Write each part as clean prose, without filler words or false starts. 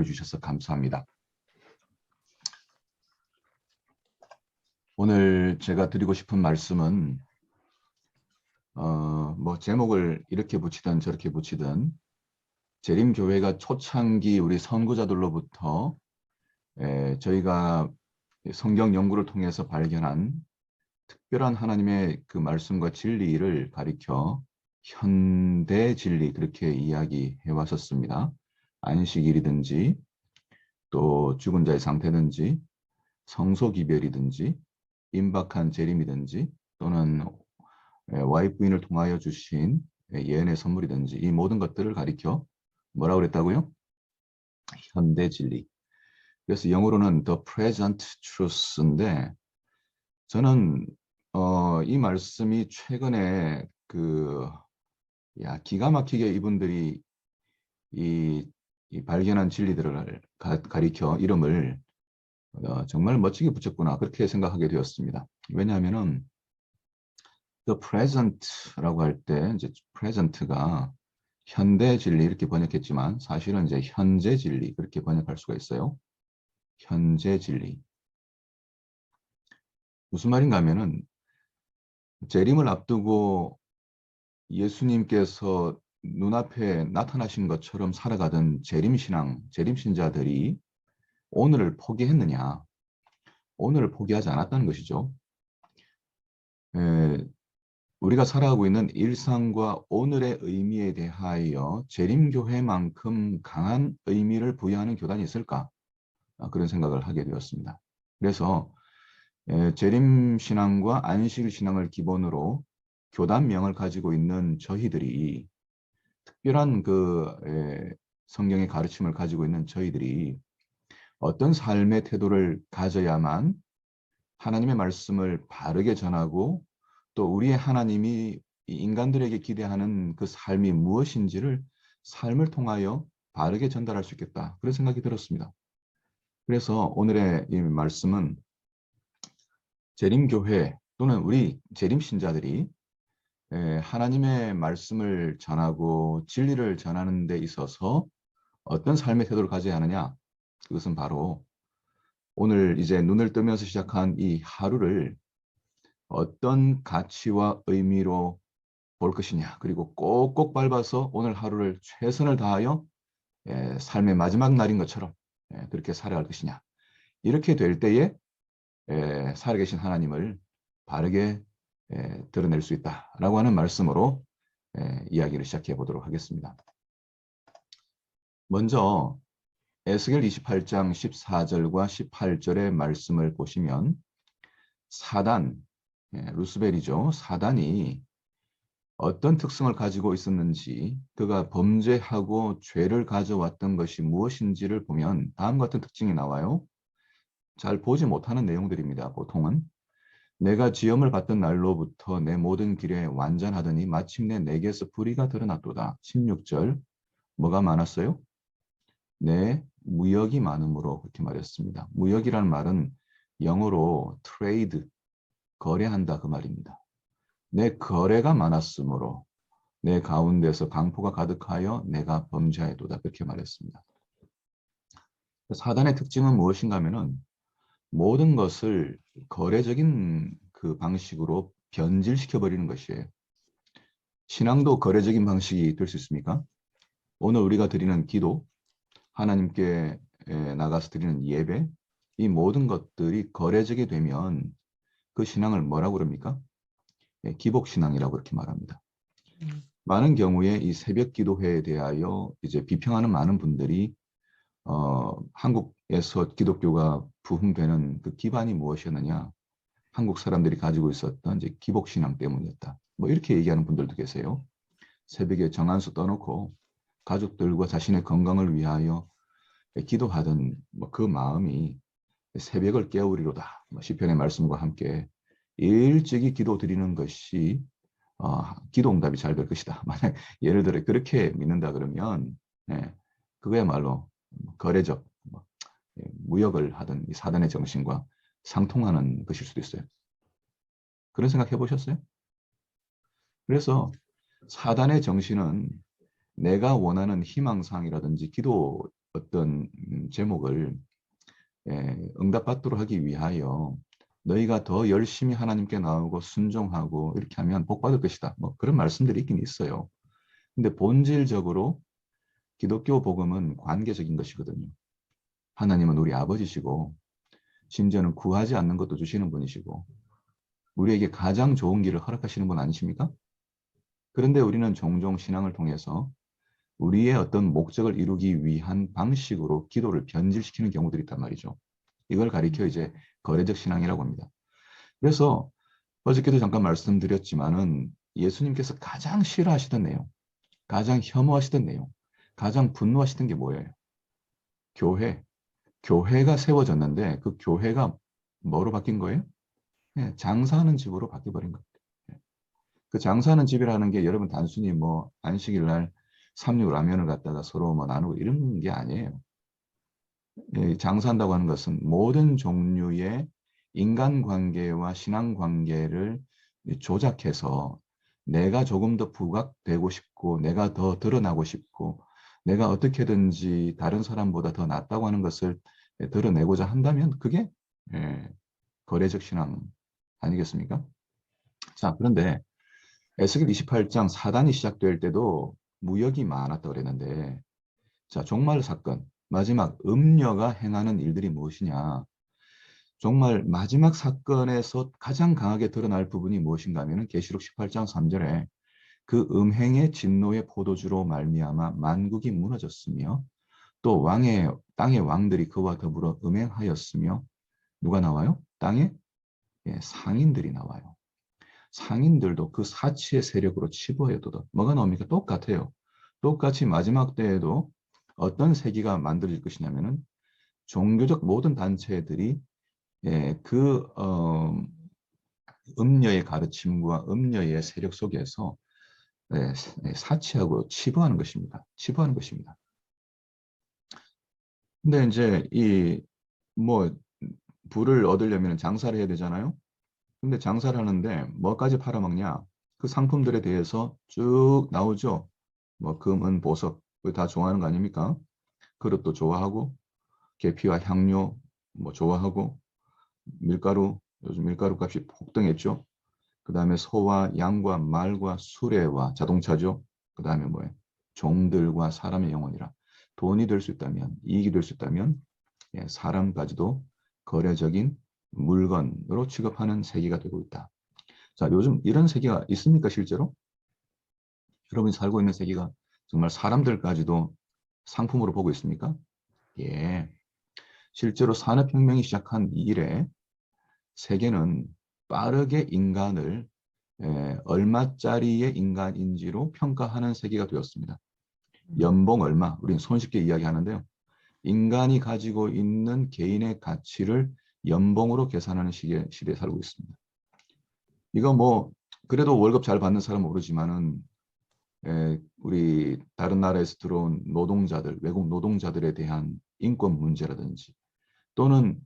주셔서 감사합니다. 오늘 제가 드리고 싶은 말씀은 제목을 이렇게 붙이든 저렇게 붙이든 재림교회가 초창기 우리 선구자들로부터 저희가 성경 연구를 통해서 발견한 특별한 하나님의 그 말씀과 진리를 가리켜 현대 진리 그렇게 이야기해 왔었습니다. 안식일이든지 또 죽은 자의 상태든지 성소기별이든지 임박한 재림이든지 또는 와이프인을 통하여 주신 예언의 선물이든지 이 모든 것들을 가리켜 뭐라고 그랬다고요? 현대 진리. 그래서 영어로는 the present truth인데 저는 이 말씀이 최근에 기가 막히게 이분들이 이 발견한 진리들을 가리켜 이름을 정말 멋지게 붙였구나 그렇게 생각하게 되었습니다. 왜냐하면은 the present라고 할 때 이제 present가 현대 진리 이렇게 번역했지만 사실은 이제 현재 진리 그렇게 번역할 수가 있어요. 현재 진리. 무슨 말인가 하면은 재림을 앞두고 예수님께서 눈앞에 나타나신 것처럼 살아가던 재림신앙, 재림신자들이 오늘을 포기했느냐? 오늘을 포기하지 않았다는 것이죠. 우리가 살아가고 있는 일상과 오늘의 의미에 대하여 재림교회만큼 강한 의미를 부여하는 교단이 있을까? 그런 생각을 하게 되었습니다. 그래서 재림신앙과 안식일신앙을 기본으로 교단명을 가지고 있는 저희들이 특별한 성경의 가르침을 가지고 있는 저희들이 어떤 삶의 태도를 가져야만 하나님의 말씀을 바르게 전하고 또 우리의 하나님이 인간들에게 기대하는 그 삶이 무엇인지를 삶을 통하여 바르게 전달할 수 있겠다. 그런 생각이 들었습니다. 그래서 오늘의 이 말씀은 재림교회 또는 우리 재림신자들이 하나님의 말씀을 전하고 진리를 전하는 데 있어서 어떤 삶의 태도를 가져야 하느냐. 그것은 바로 오늘 이제 눈을 뜨면서 시작한 이 하루를 어떤 가치와 의미로 볼 것이냐. 그리고 꼭꼭 밟아서 오늘 하루를 최선을 다하여 삶의 마지막 날인 것처럼 그렇게 살아갈 것이냐. 이렇게 될 때에 살아계신 하나님을 바르게 드러낼 수 있다라고 하는 말씀으로 이야기를 시작해 보도록 하겠습니다. 먼저 에스겔 28장 14절과 18절의 말씀을 보시면 사단, 루스벨이죠. 사단이 어떤 특성을 가지고 있었는지 그가 범죄하고 죄를 가져왔던 것이 무엇인지를 보면 다음과 같은 특징이 나와요. 잘 보지 못하는 내용들입니다. 보통은 내가 지엄을 받던 날로부터 내 모든 길에 완전하더니 마침내 내게서 불의가 드러났도다. 16절 뭐가 많았어요? 내 무역이 많음으로 그렇게 말했습니다. 무역이라는 말은 영어로 트레이드, 거래한다 그 말입니다. 내 거래가 많았으므로 내 가운데서 강포가 가득하여 내가 범죄하였도다 그렇게 말했습니다. 사단의 특징은 무엇인가 하면은 모든 것을 거래적인 그 방식으로 변질시켜 버리는 것이에요. 신앙도 거래적인 방식이 될 수 있습니까? 오늘 우리가 드리는 기도, 하나님께 나가서 드리는 예배, 이 모든 것들이 거래적이 되면 그 신앙을 뭐라고 그럽니까? 기복신앙이라고 그렇게 말합니다. 많은 경우에 이 새벽 기도회에 대하여 이제 비평하는 많은 분들이 한국에서 기독교가 부흥되는 그 기반이 무엇이었느냐? 한국 사람들이 가지고 있었던 이제 기복신앙 때문이었다. 뭐 이렇게 얘기하는 분들도 계세요. 새벽에 정한수 떠놓고 가족들과 자신의 건강을 위하여 기도하던 그 마음이 새벽을 깨우리로다. 시편의 말씀과 함께 일찍이 기도 드리는 것이 기도 응답이 잘 될 것이다. 만약 예를 들어 그렇게 믿는다 그러면 그거야말로 거래적 무역을 하던 이 사단의 정신과 상통하는 것일 수도 있어요. 그런 생각 해보셨어요? 그래서 사단의 정신은 내가 원하는 희망사항이라든지 기도 어떤 제목을 응답받도록 하기 위하여 너희가 더 열심히 하나님께 나오고 순종하고 이렇게 하면 복 받을 것이다. 뭐 그런 말씀들이 있긴 있어요. 근데 본질적으로 기독교 복음은 관계적인 것이거든요. 하나님은 우리 아버지시고 심지어는 구하지 않는 것도 주시는 분이시고 우리에게 가장 좋은 길을 허락하시는 분 아니십니까? 그런데 우리는 종종 신앙을 통해서 우리의 어떤 목적을 이루기 위한 방식으로 기도를 변질시키는 경우들이 있단 말이죠. 이걸 가리켜 이제 거래적 신앙이라고 합니다. 그래서 어저께도 잠깐 말씀드렸지만은 예수님께서 가장 싫어하시던 내용, 가장 혐오하시던 내용, 가장 분노하시던 게 뭐예요? 교회. 교회가 세워졌는데 그 교회가 뭐로 바뀐 거예요? 네, 장사하는 집으로 바뀌어버린 겁니다. 그 장사하는 집이라는 게 여러분 단순히 뭐 안식일 날 삼육 라면을 갖다가 서로 뭐 나누고 이런 게 아니에요. 장사한다고 하는 것은 모든 종류의 인간관계와 신앙관계를 조작해서 내가 조금 더 부각되고 싶고 내가 더 드러나고 싶고 내가 어떻게든지 다른 사람보다 더 낫다고 하는 것을 드러내고자 한다면 그게 거래적 신앙 아니겠습니까? 자, 그런데 에스겔 28장 사단이 시작될 때도 무역이 많았다고 그랬는데 자, 종말 사건, 마지막 음녀가 행하는 일들이 무엇이냐? 정말 마지막 사건에서 가장 강하게 드러날 부분이 무엇인가 하면 계시록 18장 3절에 그 음행의 진노의 포도주로 말미암아 만국이 무너졌으며 또 땅의 왕들이 그와 더불어 음행하였으며 누가 나와요? 땅에 상인들이 나와요. 상인들도 그 사치의 세력으로 치부하였도다. 뭐가 나옵니까? 똑같아요. 똑같이 마지막 때에도 어떤 세계가 만들어질 것이냐면은 종교적 모든 단체들이 그 음녀의 가르침과 음녀의 세력 속에서 사치하고 치부하는 것입니다. 치부하는 것입니다. 근데 이제 이 뭐 부를 얻으려면 장사를 해야 되잖아요. 근데 장사를 하는데 뭐까지 팔아먹냐? 그 상품들에 대해서 쭉 나오죠. 뭐 금은 보석 다 좋아하는 거 아닙니까? 그릇도 좋아하고 계피와 향료 뭐 좋아하고 밀가루 요즘 밀가루 값이 폭등했죠. 그 다음에 소와 양과 말과 수레와 자동차죠. 그 다음에 뭐예요? 종들과 사람의 영혼이라 돈이 될 수 있다면 이익이 될 수 있다면 사람까지도 거래적인 물건으로 취급하는 세계가 되고 있다. 자, 요즘 이런 세계가 있습니까, 실제로? 여러분이 살고 있는 세계가 정말 사람들까지도 상품으로 보고 있습니까? 예. 실제로 산업혁명이 시작한 이래 세계는 빠르게 인간을 얼마짜리의 인간인지로 평가하는 세계가 되었습니다. 연봉 얼마, 우리는 손쉽게 이야기하는데요. 인간이 가지고 있는 개인의 가치를 연봉으로 계산하는 시대에 살고 있습니다. 이거 뭐 그래도 월급 잘 받는 사람은 모르지만은 우리 다른 나라에서 들어온 노동자들, 외국 노동자들에 대한 인권 문제라든지 또는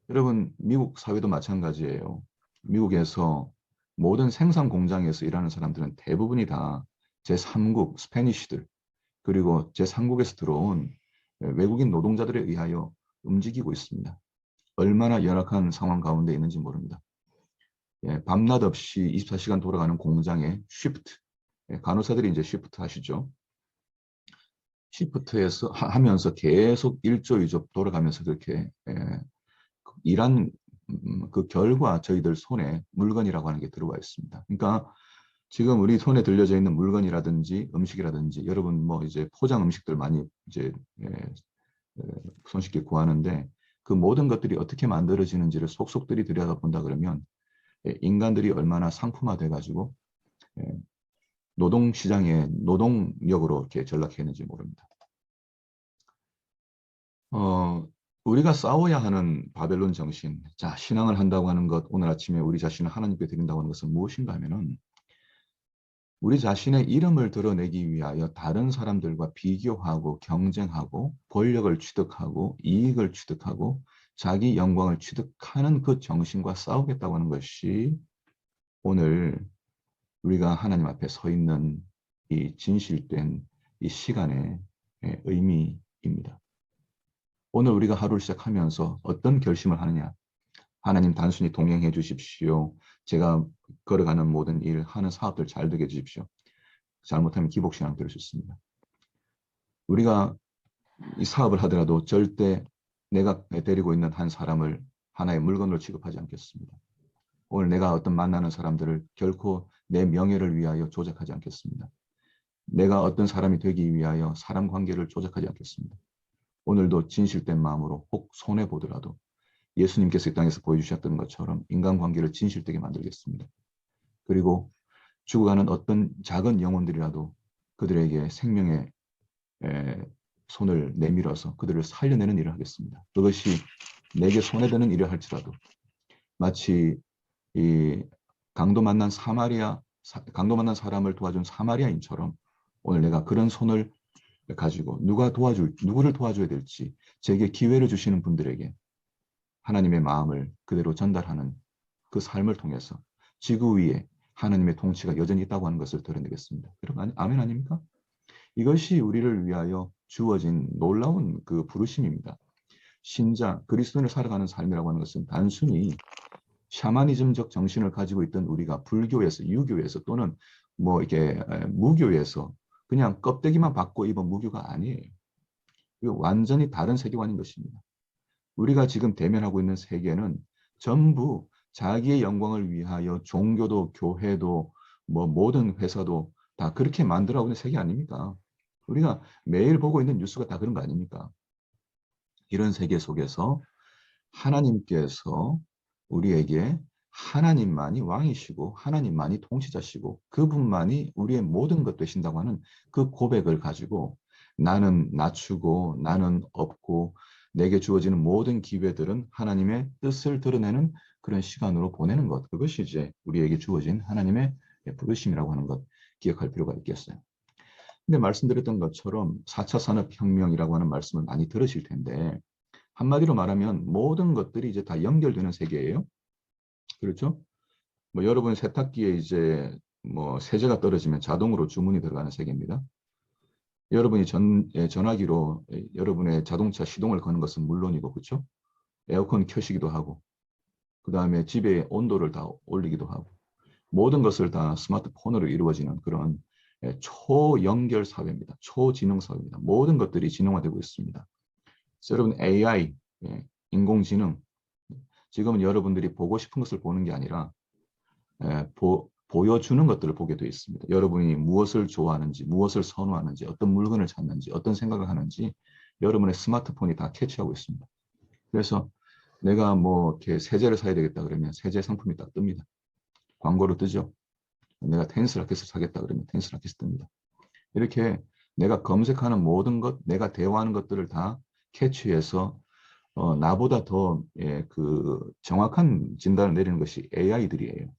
여러분 미국 사회도 마찬가지예요. 미국에서 모든 생산 공장에서 일하는 사람들은 대부분이 다 제3국 스페니쉬들 그리고 제3국에서 들어온 외국인 노동자들에 의하여 움직이고 있습니다. 얼마나 열악한 상황 가운데 있는지 모릅니다. 밤낮 없이 24시간 돌아가는 공장의 쉬프트, 간호사들이 이제 쉬프트 하시죠. 쉬프트에서 하면서 계속 1조 2조 돌아가면서 그렇게 일한 그 결과 저희들 손에 물건이라고 하는 게 들어와 있습니다. 그러니까 지금 우리 손에 들려져 있는 물건이라든지 음식이라든지 여러분 뭐 이제 포장 음식들 많이 이제 손쉽게 구하는데 그 모든 것들이 어떻게 만들어지는지를 속속들이 들여다본다 그러면 인간들이 얼마나 상품화돼 가지고 노동시장의 노동력으로 이렇게 전락했는지 모릅니다. 우리가 싸워야 하는 바벨론 정신, 자, 신앙을 한다고 하는 것, 오늘 아침에 우리 자신을 하나님께 드린다고 하는 것은 무엇인가 하면은 우리 자신의 이름을 드러내기 위하여 다른 사람들과 비교하고 경쟁하고 권력을 취득하고 이익을 취득하고 자기 영광을 취득하는 그 정신과 싸우겠다고 하는 것이 오늘 우리가 하나님 앞에 서 있는 이 진실된 이 시간의 의미입니다. 오늘 우리가 하루를 시작하면서 어떤 결심을 하느냐. 하나님 단순히 동행해 주십시오. 제가 걸어가는 모든 일, 하는 사업들 잘 되게 해 주십시오. 잘못하면 기복신앙 될 수 있습니다. 우리가 이 사업을 하더라도 절대 내가 데리고 있는 한 사람을 하나의 물건으로 취급하지 않겠습니다. 오늘 내가 어떤 만나는 사람들을 결코 내 명예를 위하여 조작하지 않겠습니다. 내가 어떤 사람이 되기 위하여 사람 관계를 조작하지 않겠습니다. 오늘도 진실된 마음으로 혹 손해보더라도 예수님께서 이 땅에서 보여주셨던 것처럼 인간관계를 진실되게 만들겠습니다. 그리고 죽어가는 어떤 작은 영혼들이라도 그들에게 생명의 손을 내밀어서 그들을 살려내는 일을 하겠습니다. 그것이 내게 손해되는 일을 할지라도 마치 이 강도 만난 사람을 도와준 사마리아인처럼 오늘 내가 그런 손을 가지고 누구를 도와줘야 될지 제게 기회를 주시는 분들에게 하나님의 마음을 그대로 전달하는 그 삶을 통해서 지구 위에 하나님의 통치가 여전히 있다고 하는 것을 드러내겠습니다. 여러분, 아멘 아닙니까? 이것이 우리를 위하여 주어진 놀라운 그 부르심입니다. 신자, 그리스도인을 살아가는 삶이라고 하는 것은 단순히 샤머니즘적 정신을 가지고 있던 우리가 불교에서, 유교에서 또는 뭐 이렇게 무교에서 그냥 껍데기만 받고 입은 무교가 아니에요. 이거 완전히 다른 세계관인 것입니다. 우리가 지금 대면하고 있는 세계는 전부 자기의 영광을 위하여 종교도 교회도 뭐 모든 회사도 다 그렇게 만들어가고 있는 세계 아닙니까? 우리가 매일 보고 있는 뉴스가 다 그런 거 아닙니까? 이런 세계 속에서 하나님께서 우리에게 하나님만이 왕이시고 하나님만이 통치자시고 그분만이 우리의 모든 것 되신다고 하는 그 고백을 가지고 나는 낮추고 나는 없고 내게 주어지는 모든 기회들은 하나님의 뜻을 드러내는 그런 시간으로 보내는 것. 그것이 이제 우리에게 주어진 하나님의 부르심이라고 하는 것 기억할 필요가 있겠어요. 근데 말씀드렸던 것처럼 4차 산업혁명이라고 하는 말씀을 많이 들으실 텐데 한마디로 말하면 모든 것들이 이제 다 연결되는 세계예요. 그렇죠? 뭐 여러분 세탁기에 이제 뭐 세제가 떨어지면 자동으로 주문이 들어가는 세계입니다. 여러분이 전화기로 여러분의 자동차 시동을 거는 것은 물론이고, 그렇죠? 에어컨 켜시기도 하고, 그 다음에 집의 온도를 다 올리기도 하고, 모든 것을 다 스마트폰으로 이루어지는 그런 초연결 사회입니다. 초지능 사회입니다. 모든 것들이 지능화되고 있습니다. 그래서 여러분 AI, 인공지능, 지금은 여러분들이 보고 싶은 것을 보는 게 아니라 보여주는 것들을 보게 되어 있습니다. 여러분이 무엇을 좋아하는지, 무엇을 선호하는지, 어떤 물건을 찾는지, 어떤 생각을 하는지 여러분의 스마트폰이 다 캐치하고 있습니다. 그래서 내가 뭐 이렇게 세제를 사야 되겠다 그러면 세제 상품이 딱 뜹니다. 광고로 뜨죠. 내가 테니스 라켓을 사겠다 그러면 테니스 라켓이 뜹니다. 이렇게 내가 검색하는 모든 것, 내가 대화하는 것들을 다 캐치해서 나보다 더 그 정확한 진단을 내리는 것이 AI들이에요.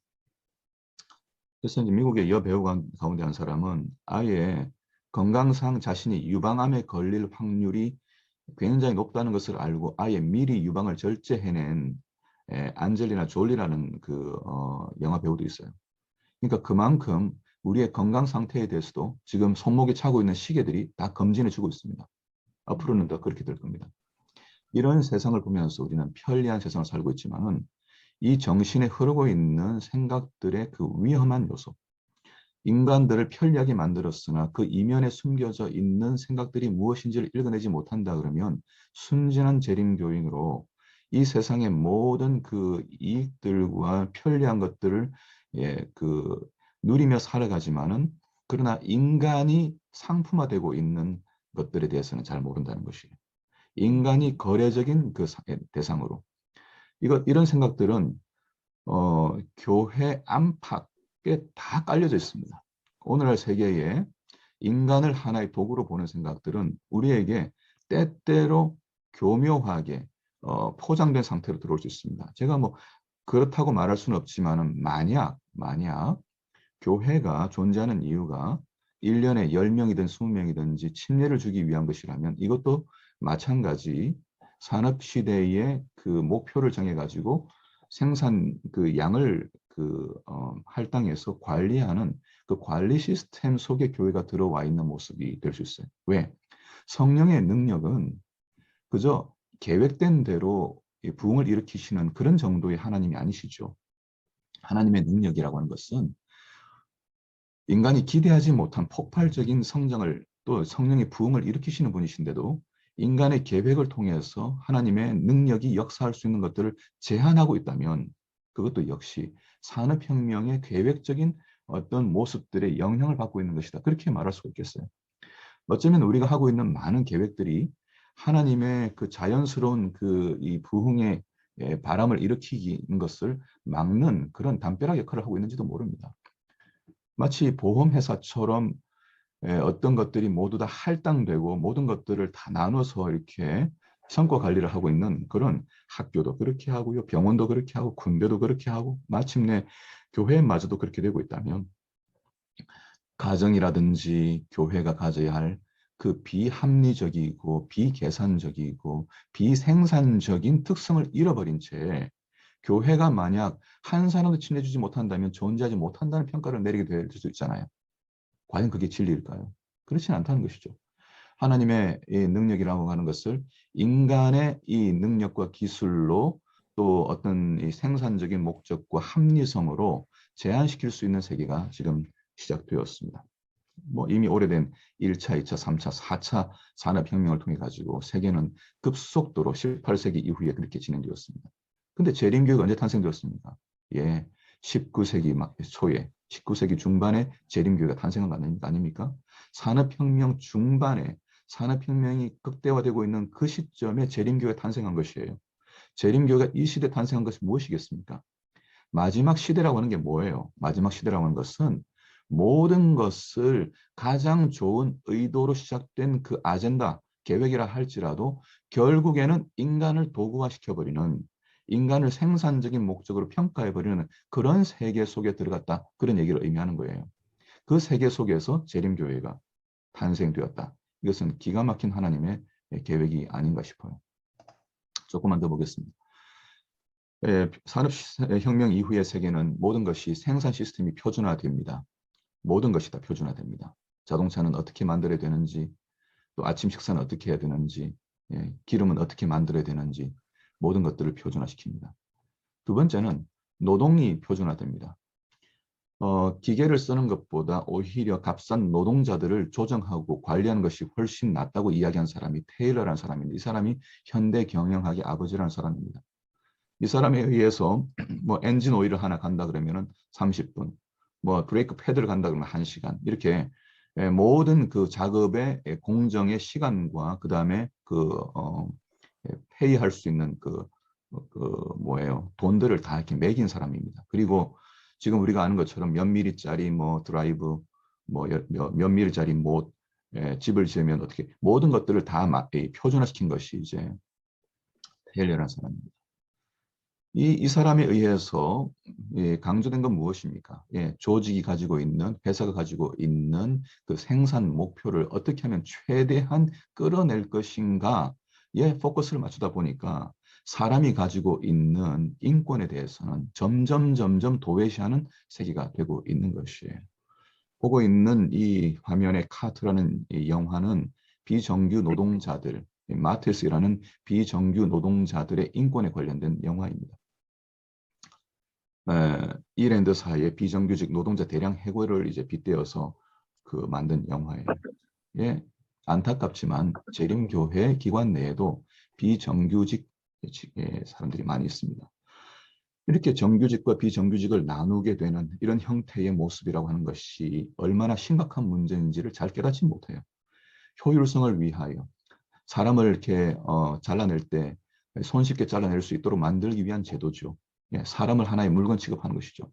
그래서 이제 미국의 여배우 가운데 한 사람은 아예 건강상 자신이 유방암에 걸릴 확률이 굉장히 높다는 것을 알고 아예 미리 유방을 절제해낸 안젤리나 졸리라는 그 영화 배우도 있어요. 그러니까 그만큼 우리의 건강 상태에 대해서도 지금 손목에 차고 있는 시계들이 다 검진해 주고 있습니다. 앞으로는 더 그렇게 될 겁니다. 이런 세상을 보면서 우리는 편리한 세상을 살고 있지만은 이 정신에 흐르고 있는 생각들의 그 위험한 요소, 인간들을 편리하게 만들었으나 그 이면에 숨겨져 있는 생각들이 무엇인지를 읽어내지 못한다 그러면 순진한 재림교인으로 이 세상의 모든 그 이익들과 편리한 것들을 그 누리며 살아가지만은 그러나 인간이 상품화되고 있는 것들에 대해서는 잘 모른다는 것이에요. 인간이 거래적인 그 대상으로 이런 생각들은 교회 안팎에 다 깔려져 있습니다. 오늘날 세계에 인간을 하나의 도구로 보는 생각들은 우리에게 때때로 교묘하게 포장된 상태로 들어올 수 있습니다. 제가 뭐 그렇다고 말할 수는 없지만은 만약 교회가 존재하는 이유가 1년에 10명이든 20명이든지 침례를 주기 위한 것이라면 이것도 마찬가지 산업시대의 그 목표를 정해가지고 생산 그 양을 할당해서 관리하는 그 관리 시스템 속에 교회가 들어와 있는 모습이 될 수 있어요. 왜? 성령의 능력은 그저 계획된 대로 이 부흥을 일으키시는 그런 정도의 하나님이 아니시죠. 하나님의 능력이라고 하는 것은 인간이 기대하지 못한 폭발적인 성장을 또 성령의 부흥을 일으키시는 분이신데도 인간의 계획을 통해서 하나님의 능력이 역사할 수 있는 것들을 제한하고 있다면 그것도 역시 산업혁명의 계획적인 어떤 모습들의 영향을 받고 있는 것이다. 그렇게 말할 수가 있겠어요. 어쩌면 우리가 하고 있는 많은 계획들이 하나님의 그 자연스러운 그 이 부흥의 바람을 일으키는 것을 막는 그런 담벼락 역할을 하고 있는지도 모릅니다. 마치 보험회사처럼 어떤 것들이 모두 다 할당되고 모든 것들을 다 나눠서 이렇게 성과 관리를 하고 있는 그런 학교도 그렇게 하고요. 병원도 그렇게 하고 군대도 그렇게 하고 마침내 교회마저도 그렇게 되고 있다면 가정이라든지 교회가 가져야 할 그 비합리적이고 비계산적이고 비생산적인 특성을 잃어버린 채 교회가 만약 한 사람도 친해주지 못한다면 존재하지 못한다는 평가를 내리게 될 수 있잖아요. 과연 그게 진리일까요? 그렇진 않다는 것이죠. 하나님의 이 능력이라고 하는 것을 인간의 이 능력과 기술로 또 어떤 이 생산적인 목적과 합리성으로 제한시킬 수 있는 세계가 지금 시작되었습니다. 뭐 이미 오래된 1차, 2차, 3차, 4차 산업혁명을 통해 가지고 세계는 급속도로 18세기 이후에 그렇게 진행되었습니다. 근데 재림교회가 언제 탄생되었습니까? 예, 19세기 초에, 19세기 중반에 재림교회가 탄생한 거 아닙니까? 산업혁명 중반에 산업혁명이 극대화되고 있는 그 시점에 재림교회가 탄생한 것이에요. 재림교회가 이 시대에 탄생한 것이 무엇이겠습니까? 마지막 시대라고 하는 게 뭐예요? 마지막 시대라고 하는 것은 모든 것을 가장 좋은 의도로 시작된 그 아젠다, 계획이라 할지라도 결국에는 인간을 도구화시켜버리는 인간을 생산적인 목적으로 평가해버리는 그런 세계 속에 들어갔다. 그런 얘기를 의미하는 거예요. 그 세계 속에서 재림교회가 탄생되었다. 이것은 기가 막힌 하나님의 계획이 아닌가 싶어요. 조금만 더 보겠습니다. 산업혁명 이후의 세계는 모든 것이 생산 시스템이 표준화됩니다. 모든 것이 다 표준화됩니다. 자동차는 어떻게 만들어야 되는지, 또 아침 식사는 어떻게 해야 되는지, 기름은 어떻게 만들어야 되는지 모든 것들을 표준화시킵니다. 두 번째는 노동이 표준화됩니다. 기계를 쓰는 것보다 오히려 값싼 노동자들을 조정하고 관리하는 것이 훨씬 낫다고 이야기한 사람이 테일러라는 사람인데 이 사람이 현대 경영학의 아버지라는 사람입니다. 이 사람에 의해서 뭐 엔진 오일을 하나 간다 그러면은 30분, 뭐 브레이크 패드를 간다 그러면 1시간 이렇게 모든 그 작업의 공정의 시간과 그 다음에 페이할 수 있는 뭐예요 돈들을 다 이렇게 매긴 사람입니다. 그리고 지금 우리가 아는 것처럼 몇 미리짜리 뭐 드라이브, 뭐 몇 미리짜리 못 집을 지으면 어떻게 모든 것들을 다 표준화시킨 것이 이제 테일러라는 사람입니다. 이 사람에 의해서 강조된 건 무엇입니까? 조직이 가지고 있는, 회사가 가지고 있는 그 생산 목표를 어떻게 하면 최대한 끌어낼 것인가에 포커스를 맞추다 보니까 사람이 가지고 있는 인권에 대해서는 점점 도외시하는 세계가 되고 있는 것이에요. 보고 있는 이 화면의 카트라는 이 영화는 비정규 노동자들, 마틸스라는 비정규 노동자들의 인권에 관련된 영화입니다. 이랜드사의 비정규직 노동자 대량 해고를 이제 빗대어서 만든 영화예요. 예, 안타깝지만 재림교회 기관 내에도 비정규직 사람들이 많이 있습니다. 이렇게 정규직과 비정규직을 나누게 되는 이런 형태의 모습이라고 하는 것이 얼마나 심각한 문제인지를 잘 깨닫지 못해요. 효율성을 위하여 사람을 이렇게 잘라낼 때 손쉽게 잘라낼 수 있도록 만들기 위한 제도죠. 사람을 하나의 물건 취급하는 것이죠.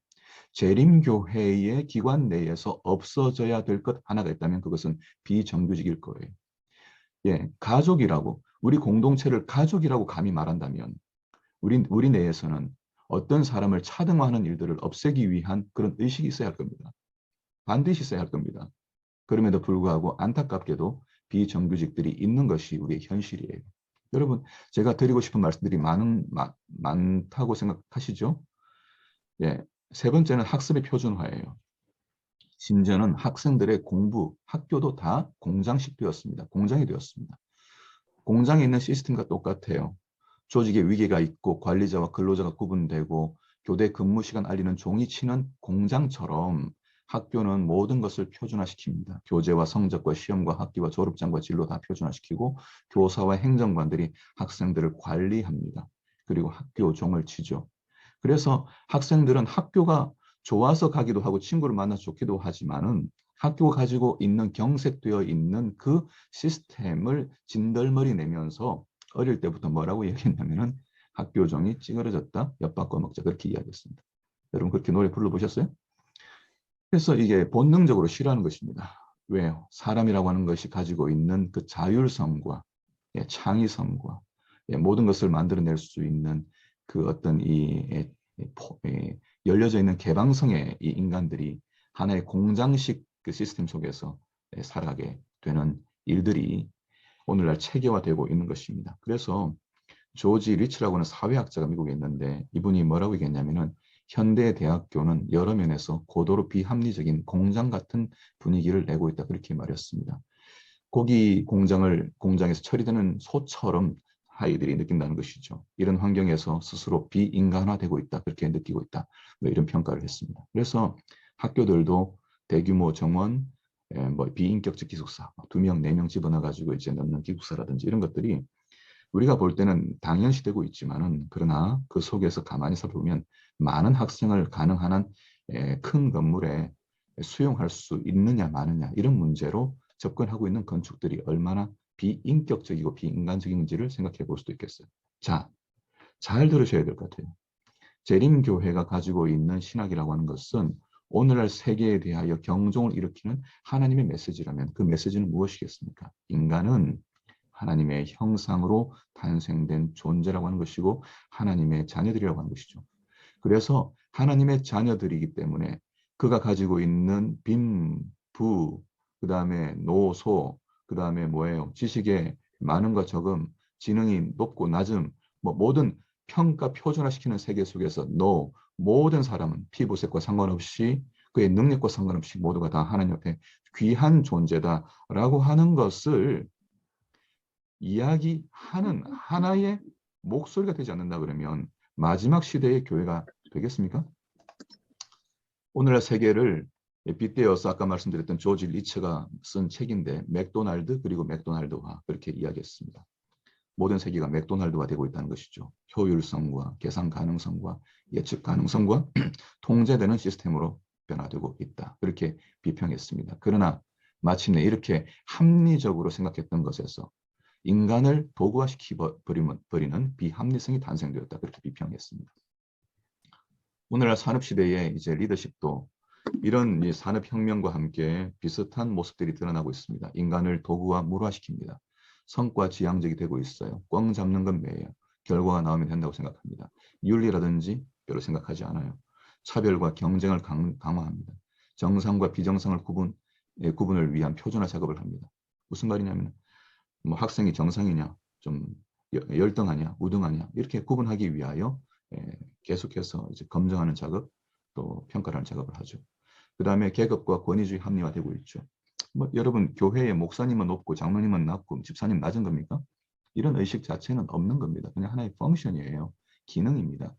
재림교회의 기관 내에서 없어져야 될 것 하나가 있다면 그것은 비정규직일 거예요. 가족이라고 우리 공동체를 가족이라고 감히 말한다면 우리 내에서는 어떤 사람을 차등화하는 일들을 없애기 위한 그런 의식이 있어야 할 겁니다. 반드시 있어야 할 겁니다. 그럼에도 불구하고 안타깝게도 비정규직들이 있는 것이 우리의 현실이에요. 여러분, 제가 드리고 싶은 말씀들이 많다고 생각하시죠? 세 번째는 학습의 표준화예요. 심지어는 학생들의 공부, 학교도 다 공장식 되었습니다. 공장이 되었습니다. 공장에 있는 시스템과 똑같아요. 조직의 위계가 있고 관리자와 근로자가 구분되고 교대 근무 시간 알리는 종이 치는 공장처럼 학교는 모든 것을 표준화시킵니다. 교재와 성적과 시험과 학기와 졸업장과 진로 다 표준화시키고 교사와 행정관들이 학생들을 관리합니다. 그리고 학교 종을 치죠. 그래서 학생들은 학교가 좋아서 가기도 하고 친구를 만나서 좋기도 하지만은 학교가 가지고 있는 경색되어 있는 그 시스템을 진덜머리 내면서 어릴 때부터 뭐라고 얘기했냐면은 학교 종이 찌그러졌다, 엿바꿔 먹자 그렇게 이야기했습니다. 여러분 그렇게 노래 불러보셨어요? 그래서 이게 본능적으로 싫어하는 것입니다. 왜요? 사람이라고 하는 것이 가지고 있는 그 자율성과 창의성과 모든 것을 만들어낼 수 있는 그 어떤 열려져 있는 개방성의 이 인간들이 하나의 공장식 그 시스템 속에서 살아가게 되는 일들이 오늘날 체계화되고 있는 것입니다. 그래서 조지 리치라고 하는 사회학자가 미국에 있는데 이분이 뭐라고 얘기했냐면은 현대 대학교는 여러 면에서 고도로 비합리적인 공장 같은 분위기를 내고 있다 그렇게 말했습니다. 공장에서 처리되는 소처럼 아이들이 느낀다는 것이죠. 이런 환경에서 스스로 비인간화되고 있다 그렇게 느끼고 있다 이런 평가를 했습니다. 그래서 학교들도 대규모 정원, 뭐 비인격적 기숙사 2명, 4명 집어넣어 가지고 이제 넣는 기숙사라든지 이런 것들이 우리가 볼 때는 당연시되고 있지만은 그러나 그 속에서 가만히 살펴보면 많은 학생을 가능한 한 큰 건물에 수용할 수 있느냐 마느냐 이런 문제로 접근하고 있는 건축들이 얼마나 비인격적이고 비인간적인지를 생각해 볼 수도 있겠어요. 자, 잘 들으셔야 될 것 같아요. 재림교회가 가지고 있는 신학이라고 하는 것은 오늘날 세계에 대하여 경종을 일으키는 하나님의 메시지라면 그 메시지는 무엇이겠습니까? 인간은 하나님의 형상으로 탄생된 존재라고 하는 것이고 하나님의 자녀들이라고 하는 것이죠. 그래서 하나님의 자녀들이기 때문에 그가 가지고 있는 빈, 부, 그 다음에 노, 소, 그 다음에 뭐예요? 지식의 많음과 적음, 지능이 높고 낮음, 뭐 모든 평가 표준화시키는 세계 속에서 모든 사람은 피부색과 상관없이 그의 능력과 상관없이 모두가 다 하나님 앞에 귀한 존재다라고 하는 것을 이야기하는 하나의 목소리가 되지 않는다 그러면 마지막 시대의 교회가 되겠습니까? 오늘날 세계를 빗대어서 아까 말씀드렸던 조지 리처가 쓴 책인데 맥도날드 그리고 맥도날드화 그렇게 이야기했습니다. 모든 세계가 맥도날드가 되고 있다는 것이죠. 효율성과 계산 가능성과 예측 가능성과 통제되는 시스템으로 변화되고 있다. 그렇게 비평했습니다. 그러나 마침내 이렇게 합리적으로 생각했던 것에서 인간을 도구화시키버리는 비합리성이 탄생되었다. 그렇게 비평했습니다. 오늘날 산업시대의 이제 리더십도 이런 산업혁명과 함께 비슷한 모습들이 드러나고 있습니다. 인간을 도구와 물화시킵니다. 성과 지향적이 되고 있어요. 꽝 잡는 건 매예요. 결과가 나오면 된다고 생각합니다. 윤리라든지 별로 생각하지 않아요. 차별과 경쟁을 강화합니다. 정상과 비정상을 구분을 위한 표준화 작업을 합니다. 무슨 말이냐면 뭐 학생이 정상이냐, 좀 열등하냐, 우등하냐 이렇게 구분하기 위하여 계속해서 이제 검증하는 작업, 또 평가하는 작업을 하죠. 그 다음에 계급과 권위주의 합리화되고 있죠. 뭐 여러분 교회의 목사님은 높고 장로님은 낮고 집사님 낮은 겁니까? 이런 의식 자체는 없는 겁니다. 그냥 하나의 펑션이에요. 기능입니다.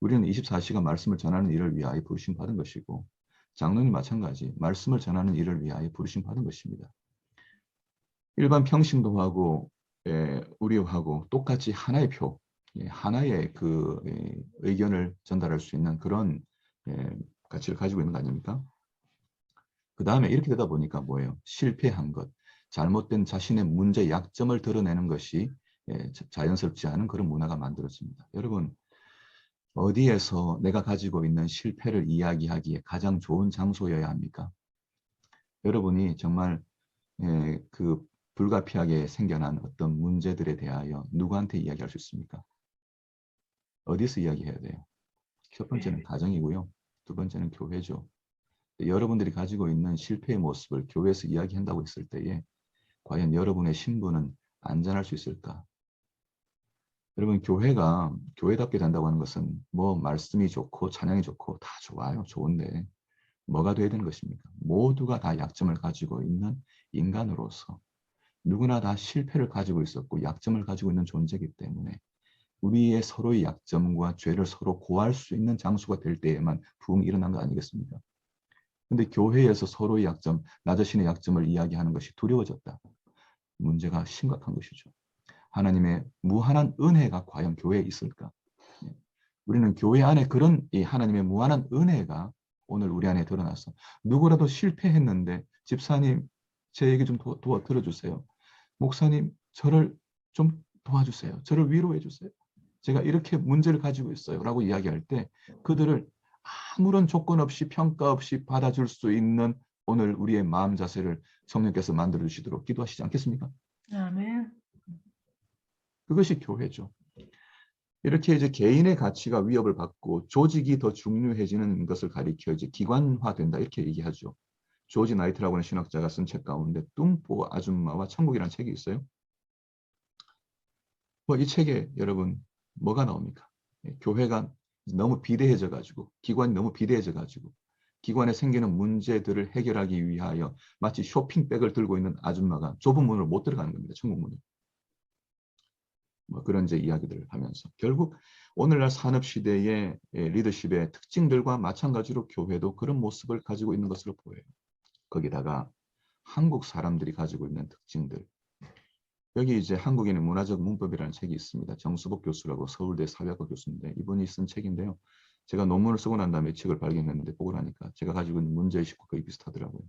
우리는 24시간 말씀을 전하는 일을 위하여 부르심 받은 것이고 장로님 마찬가지 말씀을 전하는 일을 위하여 부르심 받은 것입니다. 일반 평신도하고 우리하고 똑같이 하나의 표, 하나의 그 의견을 전달할 수 있는 그런 가치를 가지고 있는 거 아닙니까? 그 다음에 이렇게 되다 보니까 뭐예요? 실패한 것, 잘못된 자신의 문제, 약점을 드러내는 것이 자연스럽지 않은 그런 문화가 만들어집니다. 여러분, 어디에서 내가 가지고 있는 실패를 이야기하기에 가장 좋은 장소여야 합니까? 여러분이 정말 그 불가피하게 생겨난 어떤 문제들에 대하여 누구한테 이야기할 수 있습니까? 어디서 이야기해야 돼요? 첫 번째는 가정이고요. 두 번째는 교회죠. 여러분들이 가지고 있는 실패의 모습을 교회에서 이야기한다고 했을 때에 과연 여러분의 신분은 안전할 수 있을까? 여러분 교회가 교회답게 된다고 하는 것은 뭐 말씀이 좋고 찬양이 좋고 다 좋아요. 좋은데 뭐가 돼야 되는 것입니까? 모두가 다 약점을 가지고 있는 인간으로서 누구나 다 실패를 가지고 있었고 약점을 가지고 있는 존재이기 때문에 우리의 서로의 약점과 죄를 서로 고할 수 있는 장소가 될 때에만 부흥이 일어난 거 아니겠습니까? 근데 교회에서 서로의 약점, 나 자신의 약점을 이야기하는 것이 두려워졌다. 문제가 심각한 것이죠. 하나님의 무한한 은혜가 과연 교회에 있을까? 예. 우리는 교회 안에 그런 이 하나님의 무한한 은혜가 오늘 우리 안에 드러났어. 누구라도 실패했는데 집사님 제 얘기 좀 들어주세요. 목사님 저를 좀 도와주세요. 저를 위로해 주세요. 제가 이렇게 문제를 가지고 있어요. 라고 이야기할 때 그들을 아무런 조건 없이 평가 없이 받아줄 수 있는 오늘 우리의 마음 자세를 성령께서 만들어 주시도록 기도하시지 않겠습니까? 아멘. 그것이 교회죠. 이렇게 이제 개인의 가치가 위협을 받고 조직이 더 중요해지는 것을 가리켜 이제 기관화된다 이렇게 얘기하죠. 조지 나이트라고 하는 신학자가 쓴 책 가운데 뚱보 아줌마와 천국이라는 책이 있어요. 뭐 이 책에 여러분 뭐가 나옵니까? 교회가 너무 비대해져 가지고 기관이 너무 비대해져 가지고 기관에 생기는 문제들을 해결하기 위하여 마치 쇼핑백을 들고 있는 아줌마가 좁은 문을 못 들어가는 겁니다. 천국 문을. 뭐 그런 이제 이야기들을 하면서 결국 오늘날 산업 시대의 리더십의 특징들과 마찬가지로 교회도 그런 모습을 가지고 있는 것으로 보여요. 거기다가 한국 사람들이 가지고 있는 특징들. 여기 이제 한국인의 문화적 문법이라는 책이 있습니다. 정수복 교수라고 서울대 사회학과 교수인데 이분이 쓴 책인데요. 제가 논문을 쓰고 난 다음에 이 책을 발견했는데 보고 나니까 제가 가지고 있는 문제의식과 거의 비슷하더라고요.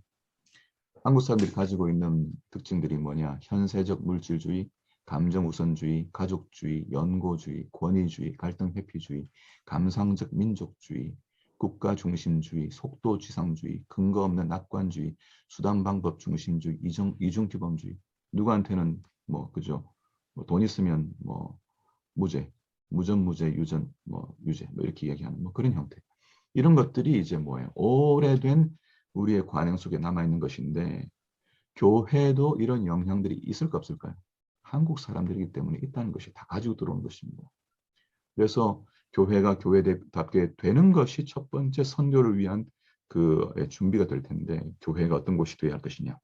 한국 사람들이 가지고 있는 특징들이 뭐냐? 현세적 물질주의, 감정우선주의, 가족주의, 연고주의, 권위주의, 갈등회피주의, 감상적 민족주의, 국가중심주의, 속도지상주의, 근거 없는 낙관주의, 수단방법 중심주의, 이중규범주의. 누구한테는 뭐 그죠? 뭐돈 있으면 뭐 무죄, 무전무죄, 유전, 뭐 유죄, 뭐 이렇게 이야기하는 뭐 그런 형태. 이런 것들이 이제 뭐예요? 오래된 우리의 관행 속에 남아있는 것인데 교회도 이런 영향들이 있을까 없을까요? 한국 사람들이기 때문에 있다는 것이 다 가지고 들어온 것입니다. 그래서 교회가 교회답게 되는 것이 첫 번째 선교를 위한 그 준비가 될 텐데 교회가 어떤 곳이 되어야 할 것이냐.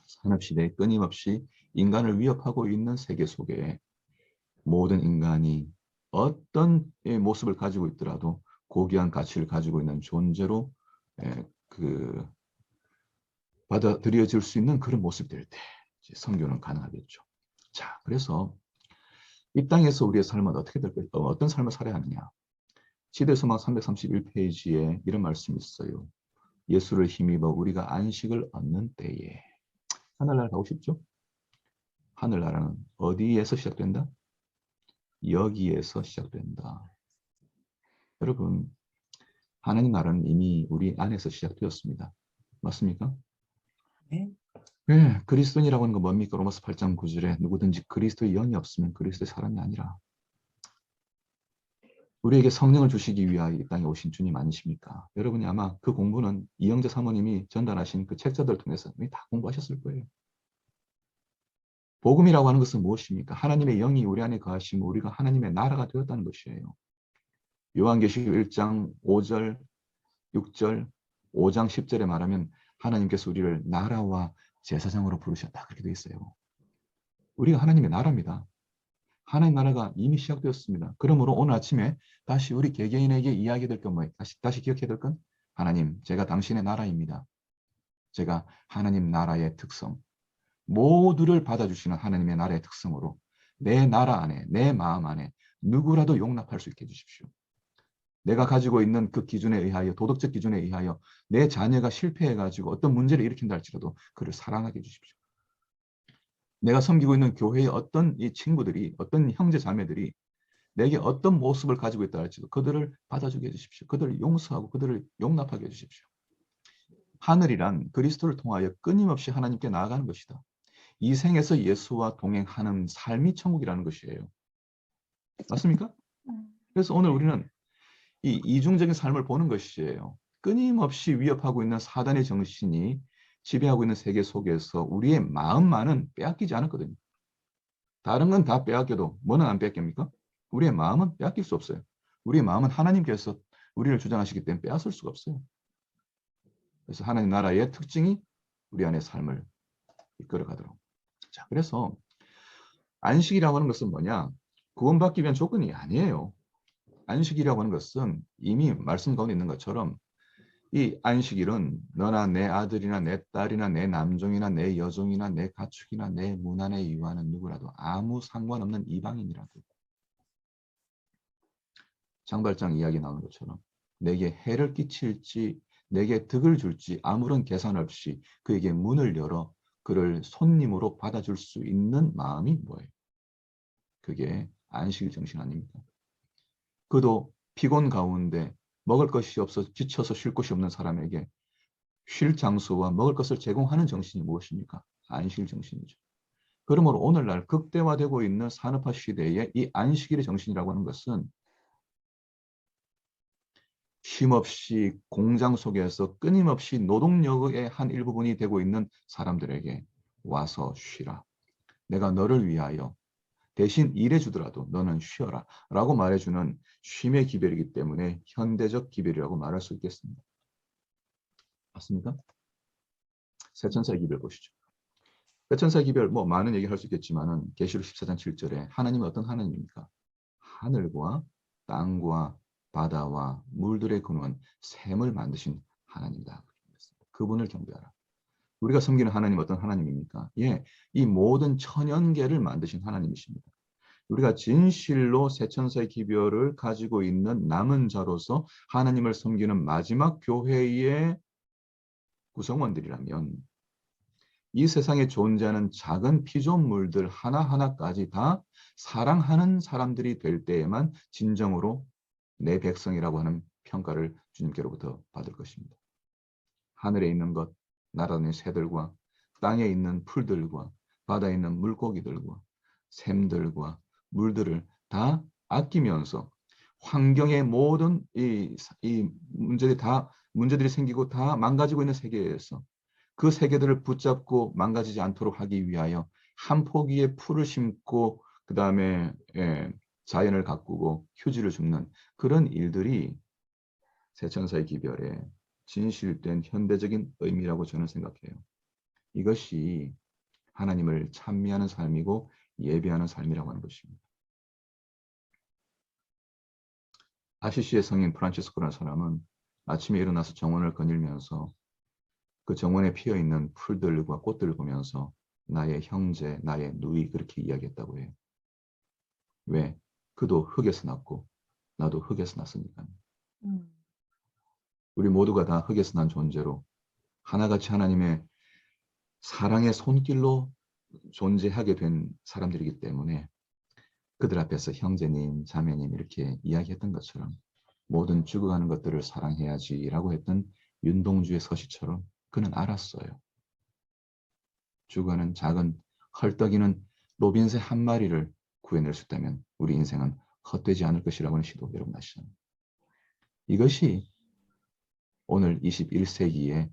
산업시대에 끊임없이 인간을 위협하고 있는 세계 속에 모든 인간이 어떤 모습을 가지고 있더라도 고귀한 가치를 가지고 있는 존재로 그 받아들여질 수 있는 그런 모습이 될 때 선교는 가능하겠죠. 자, 그래서 이 땅에서 우리의 삶은 어떻게 될까요? 어떤 삶을 살아야 하느냐? 시대소망 331페이지에 이런 말씀이 있어요. 예수를 힘입어 우리가 안식을 얻는 때에. 하늘나라 가고 싶죠? 하늘나라는 어디에서 시작된다? 여기에서 시작된다. 여러분, 하나님 나라는 이미 우리 안에서 시작되었습니다. 맞습니까? 네. 네, 그리스도인이라고 하는 건 뭡니까? 로마서 8장 9절에 누구든지 그리스도의 영이 없으면 그리스도의 사람이 아니라. 우리에게 성령을 주시기 위하여 이 땅에 오신 주님 아니십니까? 여러분이 아마 그 공부는 이영재 사모님이 전달하신 그 책자들을 통해서 다 공부하셨을 거예요. 복음이라고 하는 것은 무엇입니까? 하나님의 영이 우리 안에 거하시면 우리가 하나님의 나라가 되었다는 것이에요. 요한계시록 1장 5절, 6절, 5장 10절에 말하면 하나님께서 우리를 나라와 제사장으로 부르셨다. 그렇게 되어 있어요. 우리가 하나님의 나라입니다. 하나님 나라가 이미 시작되었습니다. 그러므로 오늘 아침에 다시 우리 개개인에게 이야기될 건 뭐예요? 다시 기억해야 될 건? 하나님, 제가 당신의 나라입니다. 제가 하나님 나라의 특성, 모두를 받아주시는 하나님의 나라의 특성으로 내 나라 안에, 내 마음 안에 누구라도 용납할 수 있게 해주십시오. 내가 가지고 있는 그 기준에 의하여, 도덕적 기준에 의하여 내 자녀가 실패해가지고 어떤 문제를 일으킨다 할지라도 그를 사랑하게 해주십시오. 내가 섬기고 있는 교회의 어떤 이 친구들이, 어떤 형제 자매들이 내게 어떤 모습을 가지고 있다 할지도 그들을 받아주게 해주십시오. 그들을 용서하고 그들을 용납하게 해주십시오. 하늘이란 그리스도를 통하여 끊임없이 하나님께 나아가는 것이다. 이 생에서 예수와 동행하는 삶이 천국이라는 것이에요. 맞습니까? 그래서 오늘 우리는 이 이중적인 삶을 보는 것이에요. 끊임없이 위협하고 있는 사단의 정신이 지배하고 있는 세계 속에서 우리의 마음만은 빼앗기지 않았거든요. 다른 건 다 빼앗겨도 뭐는 안 빼앗깁니까? 우리의 마음은 빼앗길 수 없어요. 우리의 마음은 하나님께서 우리를 주장하시기 때문에 빼앗을 수가 없어요. 그래서 하나님 나라의 특징이 우리 안의 삶을 이끌어가도록. 자, 그래서 안식이라고 하는 것은 뭐냐? 구원받기 위한 조건이 아니에요. 안식이라고 하는 것은 이미 말씀 가운데 있는 것처럼 이 안식일은 너나 내 아들이나 내 딸이나 내 남종이나 내 여종이나 내 가축이나 내 문안에 이유하는 누구라도 아무 상관없는 이방인이라도 장발장 이야기 나오는 것처럼 내게 해를 끼칠지 내게 득을 줄지 아무런 계산 없이 그에게 문을 열어 그를 손님으로 받아줄 수 있는 마음이 뭐예요? 그게 안식일 정신 아닙니까? 그도 피곤 가운데 먹을 것이 없어 지쳐서 쉴 곳이 없는 사람에게 쉴 장소와 먹을 것을 제공하는 정신이 무엇입니까? 안식일 정신이죠. 그러므로 오늘날 극대화되고 있는 산업화 시대에 이 안식일의 정신이라고 하는 것은 쉼없이 공장 속에서 끊임없이 노동력의 한 일부분이 되고 있는 사람들에게 와서 쉬라. 내가 너를 위하여 대신 일해주더라도 너는 쉬어라. 라고 말해주는 쉼의 기별이기 때문에 현대적 기별이라고 말할 수 있겠습니다. 맞습니까? 세천사의 기별 보시죠. 세천사의 기별 뭐 많은 얘기할 수 있겠지만은 계시록 14장 7절에 하나님은 어떤 하나님입니까? 하늘과 땅과 바다와 물들의 근원 샘을 만드신 하나님이다. 그분을 경배하라. 우리가 섬기는 하나님 어떤 하나님입니까? 예, 이 모든 천연계를 만드신 하나님이십니다. 우리가 진실로 세천사의 기별을 가지고 있는 남은 자로서 하나님을 섬기는 마지막 교회의 구성원들이라면 이 세상에 존재하는 작은 피조물들 하나하나까지 다 사랑하는 사람들이 될 때에만 진정으로 내 백성이라고 하는 평가를 주님께로부터 받을 것입니다. 하늘에 있는 것, 날아다니는 새들과 땅에 있는 풀들과 바다에 있는 물고기들과 샘들과 물들을 다 아끼면서 환경의 모든 이 문제들이 생기고 다 망가지고 있는 세계에서 그 세계들을 붙잡고 망가지지 않도록 하기 위하여 한 포기의 풀을 심고 그 다음에 자연을 가꾸고 휴지를 줍는 그런 일들이 세천사의 기별의 진실된 현대적인 의미라고 저는 생각해요. 이것이 하나님을 찬미하는 삶이고 예배하는 삶이라고 하는 것입니다. 아시시의 성인 프란치스코라는 사람은 아침에 일어나서 정원을 거닐면서 그 정원에 피어있는 풀들과 꽃들을 보면서 나의 형제, 나의 누이 그렇게 이야기했다고 해요. 왜? 그도 흙에서 났고 나도 흙에서 났으니까요. 우리 모두가 다 흙에서 난 존재로 하나같이 하나님의 사랑의 손길로 존재하게 된 사람들이기 때문에 그들 앞에서 형제님, 자매님 이렇게 이야기했던 것처럼 모든 죽어가는 것들을 사랑해야지라고 했던 윤동주의 서시처럼 그는 알았어요. 죽어가는 작은 헐떡이는 로빈새 한 마리를 구해낼 수 있다면 우리 인생은 헛되지 않을 것이라고 하는 시도 여러분 아시잖아요. 이것이 오늘 21세기의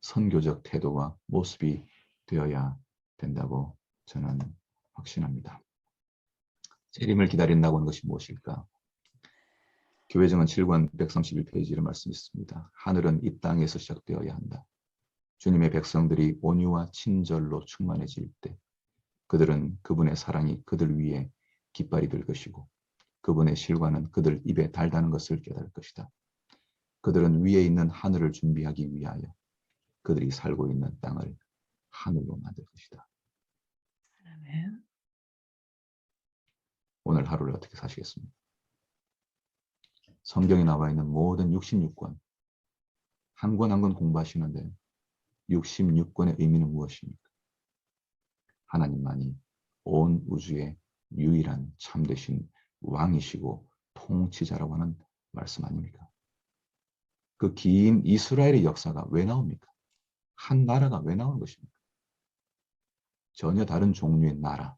선교적 태도와 모습이 되어야 된다고 저는 확신합니다. 재림을 기다린다고 하는 것이 무엇일까? 교회정은 7권 131페이지를 말씀이 있습니다. 하늘은 이 땅에서 시작되어야 한다. 주님의 백성들이 온유와 친절로 충만해질 때 그들은 그분의 사랑이 그들 위에 깃발이 될 것이고 그분의 실과는 그들 입에 달다는 것을 깨달을 것이다. 그들은 위에 있는 하늘을 준비하기 위하여 그들이 살고 있는 땅을 하늘로 만들 것이다. 아멘. 오늘 하루를 어떻게 사시겠습니까? 성경에 나와 있는 모든 66권 한 권 한 권 공부하시는데 66권의 의미는 무엇입니까? 하나님만이 온 우주의 유일한 참되신 왕이시고 통치자라고 하는 말씀 아닙니까? 그 긴 이스라엘의 역사가 왜 나옵니까? 한 나라가 왜 나오는 것입니까? 전혀 다른 종류의 나라,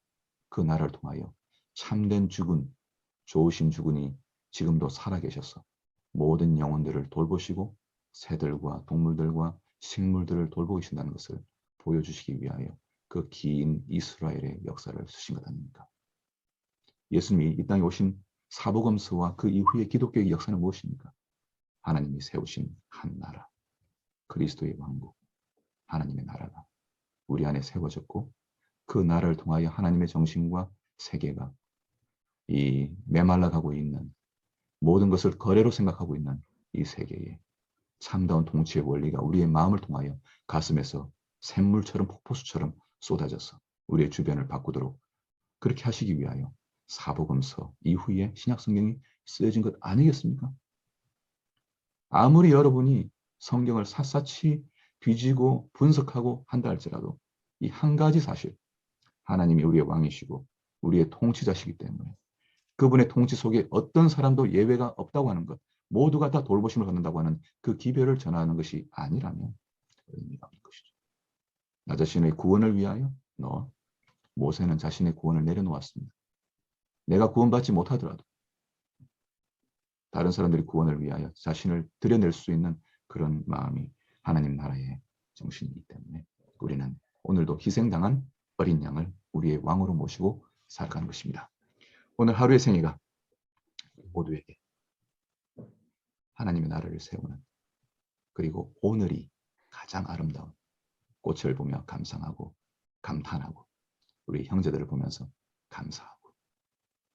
그 나라를 통하여 참된 주군, 좋으신 주군이 지금도 살아계셔서 모든 영혼들을 돌보시고 새들과 동물들과 식물들을 돌보고 계신다는 것을 보여주시기 위하여 그 긴 이스라엘의 역사를 쓰신 것 아닙니까? 예수님이 이 땅에 오신 사복음서와 그 이후의 기독교의 역사는 무엇입니까? 하나님이 세우신 한 나라, 그리스도의 왕국, 하나님의 나라가 우리 안에 세워졌고 그 나라를 통하여 하나님의 정신과 세계가 이 메말라가고 있는 모든 것을 거래로 생각하고 있는 이 세계에 참다운 통치의 원리가 우리의 마음을 통하여 가슴에서 샘물처럼 폭포수처럼 쏟아져서 우리의 주변을 바꾸도록 그렇게 하시기 위하여 사복음서 이후에 신약성경이 쓰여진 것 아니겠습니까? 아무리 여러분이 성경을 샅샅이 뒤지고 분석하고 한다 할지라도 이 한 가지 사실, 하나님이 우리의 왕이시고 우리의 통치자시기 때문에 그분의 통치 속에 어떤 사람도 예외가 없다고 하는 것, 모두가 다 돌보심을 받는다고 하는 그 기별을 전하는 것이 아니라면 의미가 없는 것이죠. 나 자신의 구원을 위하여 모세는 자신의 구원을 내려놓았습니다. 내가 구원받지 못하더라도 다른 사람들이 구원을 위하여 자신을 드려낼 수 있는 그런 마음이 하나님 나라의 정신이기 때문에 우리는 오늘도 희생당한 어린 양을 우리의 왕으로 모시고 살아가는 것입니다. 오늘 하루의 생애가 모두에게 하나님의 나라를 세우는, 그리고 오늘이 가장 아름다운 꽃을 보며 감상하고 감탄하고 우리 형제들을 보면서 감사하고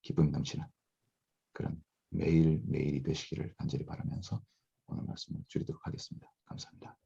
기쁨이 넘치는 그런 매일매일이 되시기를 간절히 바라면서 오늘 말씀을 줄이도록 하겠습니다. 감사합니다.